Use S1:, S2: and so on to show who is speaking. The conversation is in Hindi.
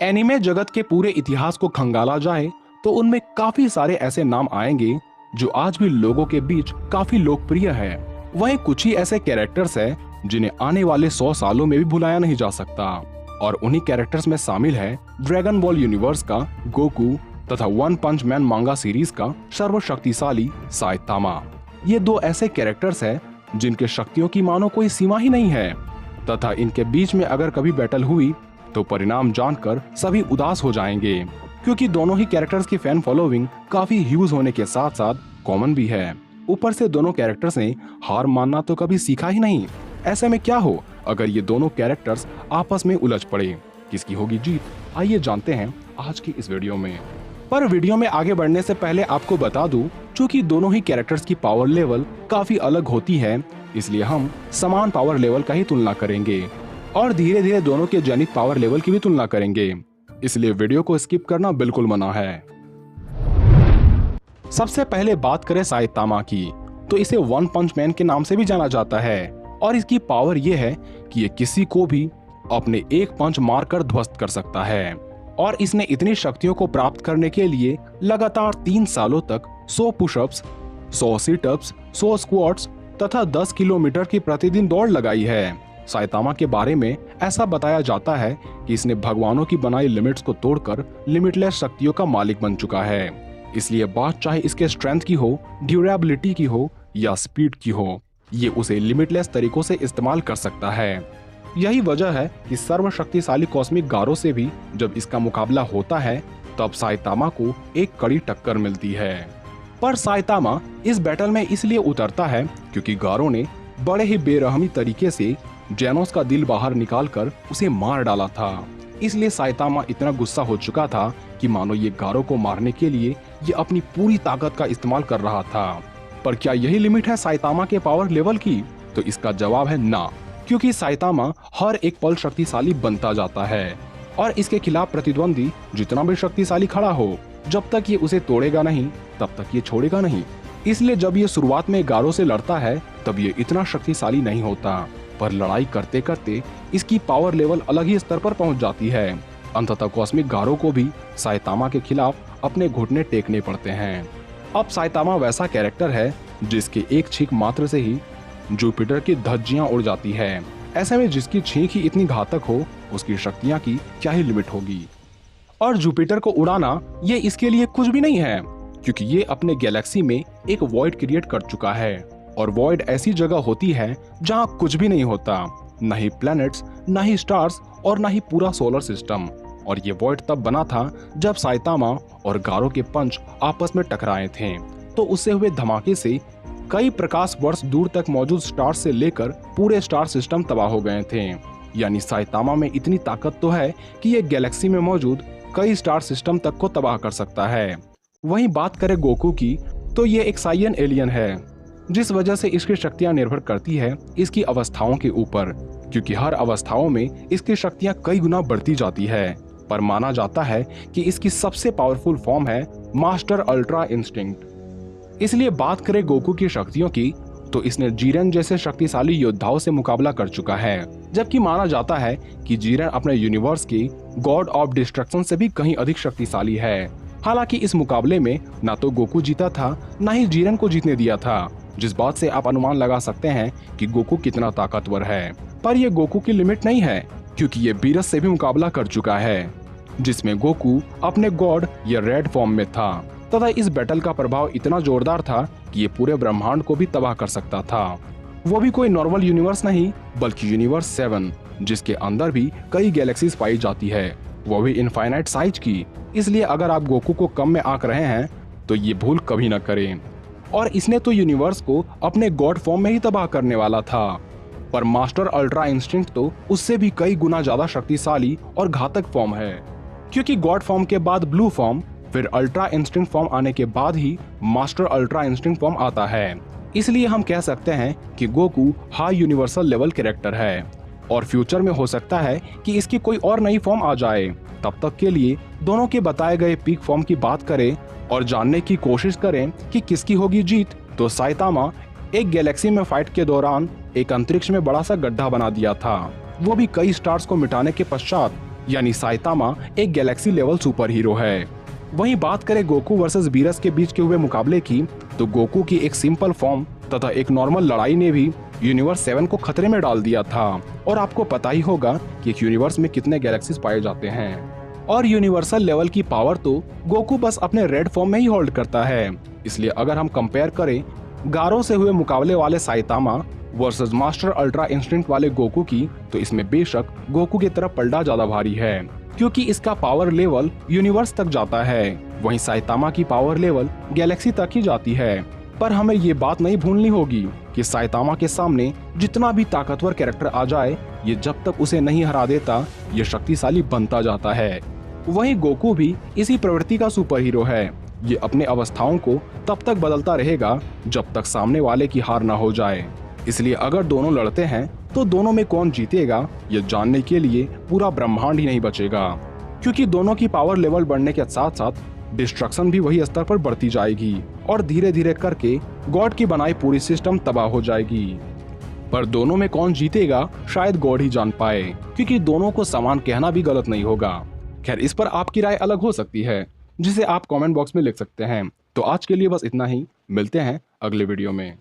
S1: एनिमे जगत के पूरे इतिहास को खंगाला जाए तो उनमें काफी सारे ऐसे नाम आएंगे जो आज भी लोगों के बीच काफी लोकप्रिय है। वहीं कुछ ही ऐसे कैरेक्टर्स हैं जिन्हें आने वाले 100 सालों में भी भुलाया नहीं जा सकता, और उन्हीं कैरेक्टर्स में शामिल है ड्रैगन बॉल यूनिवर्स का गोकू तथा वन पंच मैन मांगा सीरीज का सर्वशक्तिशाली साइतामा। ये दो ऐसे कैरेक्टर्स हैं जिनके शक्तियों की मानो कोई सीमा ही नहीं है, तथा इनके बीच में अगर कभी बैटल हुई तो परिणाम जानकर सभी उदास हो जाएंगे, क्योंकि दोनों ही कैरेक्टर्स की फैन फॉलोइंग काफी ह्यूज होने के साथ साथ कॉमन भी है। ऊपर से दोनों कैरेक्टर्स ने हार मानना तो कभी सीखा ही नहीं। ऐसे में क्या हो अगर ये दोनों कैरेक्टर्स आपस में उलझ पड़े, किसकी होगी जीत? आइए जानते हैं आज की इस वीडियो में। पर वीडियो में आगे बढ़ने से पहले आपको बता दूं, चूंकि दोनों ही कैरेक्टर्स की पावर लेवल काफी अलग होती है, इसलिए हम समान पावर लेवल का ही तुलना करेंगे और धीरे धीरे दोनों के जनित पावर लेवल की भी तुलना करेंगे, इसलिए वीडियो को स्किप करना बिल्कुल मना है। सबसे पहले बात करें साइतामा की, तो इसे वन पंच मैन के नाम से भी जाना जाता है और इसकी पावर ये है कि ये किसी को भी अपने एक पंच मारकर ध्वस्त कर सकता है। और इसने इतनी शक्तियों को प्राप्त करने के लिए लगातार 3 सालों तक 100 पुशअप्स, 100 सिटअप्स, 100 स्क्वाट्स तथा 10 किलोमीटर की प्रतिदिन दौड़ लगाई है। साइतामा के बारे में ऐसा बताया जाता है कि इसने भगवानों की बनाई लिमिट्स को तोड़कर लिमिटलेस शक्तियों का मालिक बन चुका है। इसलिए बात चाहे इसके स्ट्रेंथ की हो, ड्यूरेबिलिटी की हो या स्पीड की हो, ये उसे लिमिटलेस तरीकों से इस्तेमाल कर सकता है। यही वजह है कि सर्वशक्तिशाली कॉस्मिक गारो से भी जब इसका मुकाबला होता है तब साइतामा को एक कड़ी टक्कर मिलती है। पर साइतामा इस बैटल में इसलिए उतरता है क्योंकि गारो ने बड़े ही बेरहमी तरीके से जेनोस का दिल बाहर निकालकर उसे मार डाला था। इसलिए साइतामा इतना गुस्सा हो चुका था कि मानो ये गारो को मारने के लिए ये अपनी पूरी ताकत का इस्तेमाल कर रहा था। पर क्या यही लिमिट है साइतामा के पावर लेवल की? तो इसका जवाब है ना, क्योंकि साइतामा हर एक पल शक्तिशाली बनता जाता है और इसके खिलाफ प्रतिद्वंदी जितना भी शक्तिशाली खड़ा हो, जब तक ये उसे तोड़ेगा नहीं तब तक ये छोड़ेगा नहीं। इसलिए जब ये शुरुआत में गारो से लड़ता है तब ये इतना शक्तिशाली नहीं होता, पर लड़ाई करते करते इसकी पावर लेवल अलग ही स्तर पर पहुंच जाती है। अंततः कॉस्मिक गारो को भी साइतामा के खिलाफ अपने घुटने टेकने पड़ते हैं। अब साइतामा वैसा कैरेक्टर है जिसके एक छींक मात्र से ही जुपिटर की धज्जियां उड़ जाती है। ऐसे में जिसकी छींक ही इतनी घातक हो, उसकी शक्तियां की क्या ही लिमिट होगी। और जुपिटर को उड़ाना ये इसके लिए कुछ भी नहीं है, क्योंकि ये अपने गैलेक्सी में एक वॉइड क्रिएट कर चुका है, और वॉइड ऐसी जगह होती है जहां कुछ भी नहीं होता, न ही प्लैनेट्स, न ही स्टार्स और न ही पूरा सोलर सिस्टम। और ये वॉइड तब बना था जब साइतामा और गारो के पंच आपस में टकराए थे, तो उससे हुए धमाके से कई प्रकाश वर्ष दूर तक मौजूद स्टार से लेकर पूरे स्टार सिस्टम तबाह हो गए थे। यानी साइतामा में इतनी ताकत तो है कि ये गैलेक्सी में मौजूद कई स्टार सिस्टम तक को तबाह कर सकता है। वहीं बात करें गोकू की, तो ये एक साइयन एलियन है, जिस वजह से इसकी शक्तियां निर्भर करती है इसकी अवस्थाओं के ऊपर, क्योंकि हर अवस्थाओं में इसकी शक्तियां कई गुना बढ़ती जाती है। पर माना जाता है कि इसकी सबसे पावरफुल फॉर्म है मास्टर अल्ट्रा इंस्टिंक्ट। इसलिए बात करें गोकू की शक्तियों की, तो इसने जीरेन जैसे शक्तिशाली योद्धाओं से मुकाबला कर चुका है, जबकि माना जाता है कि जीरेन अपने यूनिवर्स की गॉड ऑफ डिस्ट्रक्शन से भी कहीं अधिक शक्तिशाली है। हालांकि इस मुकाबले में ना तो गोकू जीता था, ना ही जीरेन को जीतने दिया था, जिस बात से आप अनुमान लगा सकते हैं कि गोकू कितना ताकतवर है। पर यह गोकू की लिमिट नहीं है, क्योंकि ये बीरस से भी मुकाबला कर चुका है, जिसमें गोकू अपने गॉड या रेड फॉर्म में था, तथा इस बैटल का प्रभाव इतना जोरदार था कि ये पूरे ब्रह्मांड को भी तबाह कर सकता था। वो भी कोई नॉर्मल यूनिवर्स नहीं, बल्कि यूनिवर्स 7, जिसके अंदर भी कई गैलेक्सीज पाई जाती है, वो भी इनफाइनाइट साइज की। इसलिए अगर आप गोकू को कम में आंक रहे हैं तो ये भूल कभी न करें। और इसने तो यूनिवर्स को अपने गॉड फॉर्म में ही तबाह करने वाला था, पर मास्टर अल्ट्रा इंस्टिंक्ट तो उससे भी कई गुना ज्यादा शक्तिशाली और घातक फॉर्म है, क्योंकि गॉड फॉर्म के बाद ब्लू फॉर्म, फिर अल्ट्रा इंस्टिंक्ट फॉर्म आने के बाद ही मास्टर अल्ट्रा इंस्टिंक्ट फॉर्म आता है। इसलिए हम कह सकते हैं कि Goku high universal level character है, और फ्यूचर में हो सकता है कि इसकी कोई और नई फॉर्म आ जाए। तब तक के लिए दोनों के बताए गए पीक फॉर्म की बात करें और जानने की कोशिश करें कि किसकी होगी जीत, तो साइतामा एक गैलेक्सी में फाइट के दौरान एक अंतरिक्ष में बड़ा सा गड्ढा बना दिया था, वो भी कई स्टार्स को मिटाने के पश्चात, यानी साइतामा एक गैलेक्सी लेवल सुपर हीरो है। वहीं बात करें गोकू वर्सेस बीरस के बीच के हुए मुकाबले की, तो गोकू की एक सिंपल फॉर्म तथा एक नॉर्मल लड़ाई ने भी यूनिवर्स 7 को खतरे में डाल दिया था। और आपको पता ही होगा कि एक यूनिवर्स में कितने गैलेक्सीज पाए जाते हैं। और यूनिवर्सल लेवल की पावर तो गोकू बस अपने रेड फॉर्म में ही होल्ड करता है। इसलिए अगर हम कंपेयर करें गारो से हुए मुकाबले वाले Saitama versus master ultra instinct वाले गोकू की, तो इसमें बेशक गोकू की तरफ पलड़ा ज्यादा भारी है, क्योंकि इसका पावर लेवल यूनिवर्स तक जाता है। वहीं साइतामा की पावर लेवल गैलेक्सी तक ही जाती है। पर हमें ये बात नहीं भूलनी होगी कि साइतामा के सामने जितना भी ताकतवर कैरेक्टर आ जाए, ये जब तक उसे नहीं हरा देता, ये शक्तिशाली बनता जाता है। वहीं गोकू भी इसी प्रवृत्ति का सुपर हीरो है। ये अपने अवस्थाओं को तब तक बदलता रहेगा जब तक सामने वाले की हार ना हो जाए। इसलिए अगर दोनों लड़ते हैं तो दोनों में कौन जीतेगा, ये जानने के लिए पूरा ब्रह्मांड ही नहीं बचेगा, क्योंकि दोनों की पावर लेवल बढ़ने के साथ साथ डिस्ट्रक्शन भी वही स्तर पर बढ़ती जाएगी और धीरे धीरे करके गॉड की बनाई पूरी सिस्टम तबाह हो जाएगी। पर दोनों में कौन जीतेगा शायद गॉड ही जान पाए, क्योंकि दोनों को समान कहना भी गलत नहीं होगा। खैर, इस पर आपकी राय अलग हो सकती है, जिसे आप कमेंट बॉक्स में लिख सकते हैं। तो आज के लिए बस इतना ही, मिलते हैं अगले वीडियो में।